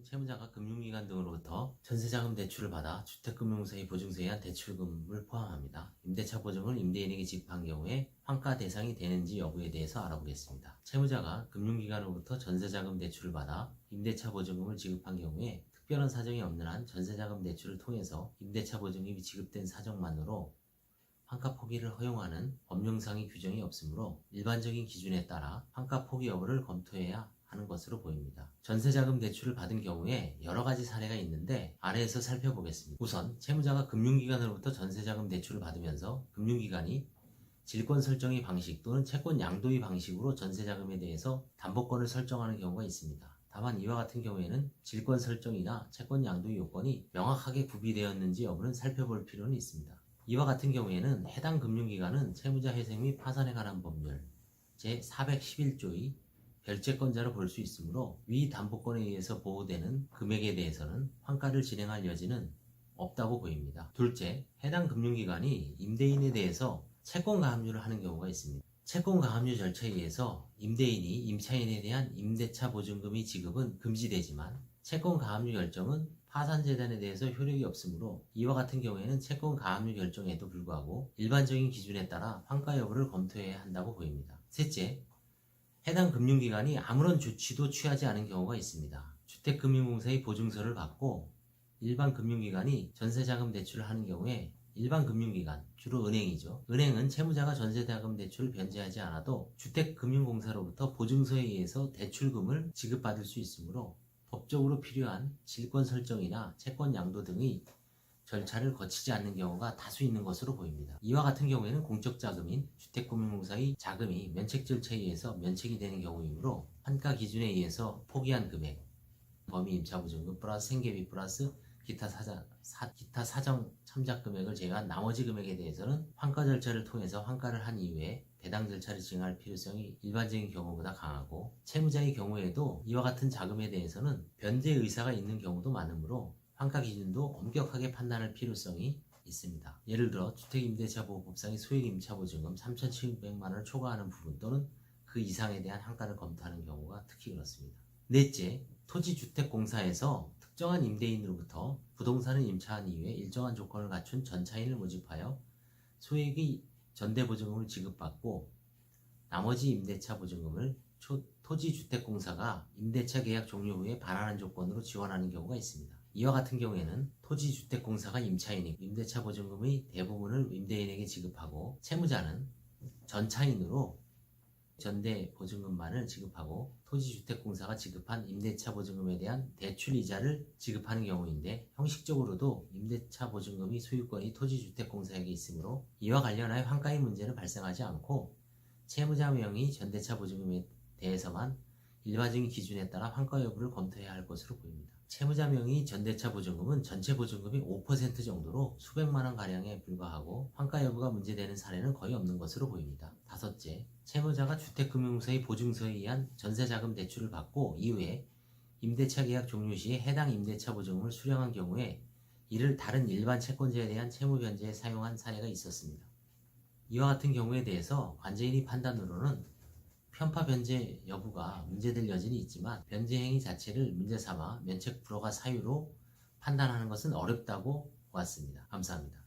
채무자가 금융기관 등으로부터 전세자금 대출을 받아 주택금융세의 보증서에 의한 대출금을 포함합니다. 임대차 보증을 임대인에게 지급한 경우에 환가 대상이 되는지 여부에 대해서 알아보겠습니다. 채무자가 금융기관으로부터 전세자금 대출을 받아 임대차 보증금을 지급한 경우에 특별한 사정이 없는 한 전세자금 대출을 통해서 임대차 보증금이 지급된 사정만으로 환가 포기를 허용하는 법령상의 규정이 없으므로 일반적인 기준에 따라 환가 포기 여부를 검토해야 하는 것으로 보입니다. 전세자금 대출을 받은 경우에 여러 가지 사례가 있는데 아래에서 살펴보겠습니다. 우선 채무자가 금융기관으로부터 전세자금 대출을 받으면서 금융기관이 질권 설정의 방식 또는 채권 양도의 방식으로 전세자금에 대해서 담보권을 설정하는 경우가 있습니다. 다만 이와 같은 경우에는 질권 설정이나 채권 양도의 요건이 명확하게 구비되었는지 여부는 살펴볼 필요는 있습니다. 이와 같은 경우에는 해당 금융기관은 채무자 회생 및 파산에 관한 법률 제411조의 별채권자로 볼 수 있으므로 위 담보권에 의해서 보호되는 금액에 대해서는 환가를 진행할 여지는 없다고 보입니다. 둘째, 해당 금융기관이 임대인에 대해서 채권 가압류를 하는 경우가 있습니다. 채권 가압류 절차에 의해서 임대인이 임차인에 대한 임대차 보증금의 지급은 금지되지만 채권 가압류 결정은 파산재단에 대해서 효력이 없으므로 이와 같은 경우에는 채권 가압류 결정에도 불구하고 일반적인 기준에 따라 환가 여부를 검토해야 한다고 보입니다. 셋째, 해당 금융기관이 아무런 조치도 취하지 않은 경우가 있습니다. 주택금융공사의 보증서를 받고 일반 금융기관이 전세자금 대출을 하는 경우에 일반 금융기관, 주로 은행이죠. 은행은 채무자가 전세자금 대출을 변제하지 않아도 주택금융공사로부터 보증서에 의해서 대출금을 지급받을 수 있으므로 법적으로 필요한 질권 설정이나 채권 양도 등의 절차를 거치지 않는 경우가 다수 있는 것으로 보입니다. 이와 같은 경우에는 공적 자금인 주택금융공사의 자금이 면책 절차에 의해서 면책이 되는 경우이므로 환가 기준에 의해서 포기한 금액, 범위 임차보증금 플러스 생계비 플러스 기타 사정 참작 금액을 제외한 나머지 금액에 대해서는 환가 절차를 통해서 환가를 한 이후에 배당 절차를 진행할 필요성이 일반적인 경우보다 강하고 채무자의 경우에도 이와 같은 자금에 대해서는 변제 의사가 있는 경우도 많으므로 환가 기준도 엄격하게 판단할 필요성이 있습니다. 예를 들어 주택임대차보호법상의 소액임차보증금 3,700만원을 초과하는 부분 또는 그 이상에 대한 환가를 검토하는 경우가 특히 그렇습니다. 넷째, 토지주택공사에서 특정한 임대인으로부터 부동산을 임차한 이후에 일정한 조건을 갖춘 전차인을 모집하여 소액의 전대보증금을 지급받고 나머지 임대차 보증금을 토지주택공사가 임대차 계약 종료 후에 반환하는 조건으로 지원하는 경우가 있습니다. 이와 같은 경우에는 토지주택공사가 임차인이고 임대차 보증금의 대부분을 임대인에게 지급하고 채무자는 전차인으로 전대 보증금만을 지급하고 토지주택공사가 지급한 임대차 보증금에 대한 대출 이자를 지급하는 경우인데 형식적으로도 임대차 보증금의 소유권이 토지주택공사에게 있으므로 이와 관련하여 환가의 문제는 발생하지 않고 채무자 명의 전대차 보증금에 대해서만 일반적인 기준에 따라 환가 여부를 검토해야 할 것으로 보입니다. 채무자 명의 전대차 보증금은 전체 보증금의 5% 정도로 수백만원 가량에 불과하고 환가 여부가 문제되는 사례는 거의 없는 것으로 보입니다. 다섯째, 채무자가 주택금융사의 보증서에 의한 전세자금 대출을 받고 이후에 임대차 계약 종료 시에 해당 임대차 보증금을 수령한 경우에 이를 다른 일반 채권자에 대한 채무 변제에 사용한 사례가 있었습니다. 이와 같은 경우에 대해서 관제인의 판단으로는 편파 변제 여부가 문제될 여지는 있지만 변제 행위 자체를 문제 삼아 면책 불허가 사유로 판단하는 것은 어렵다고 보았습니다. 감사합니다.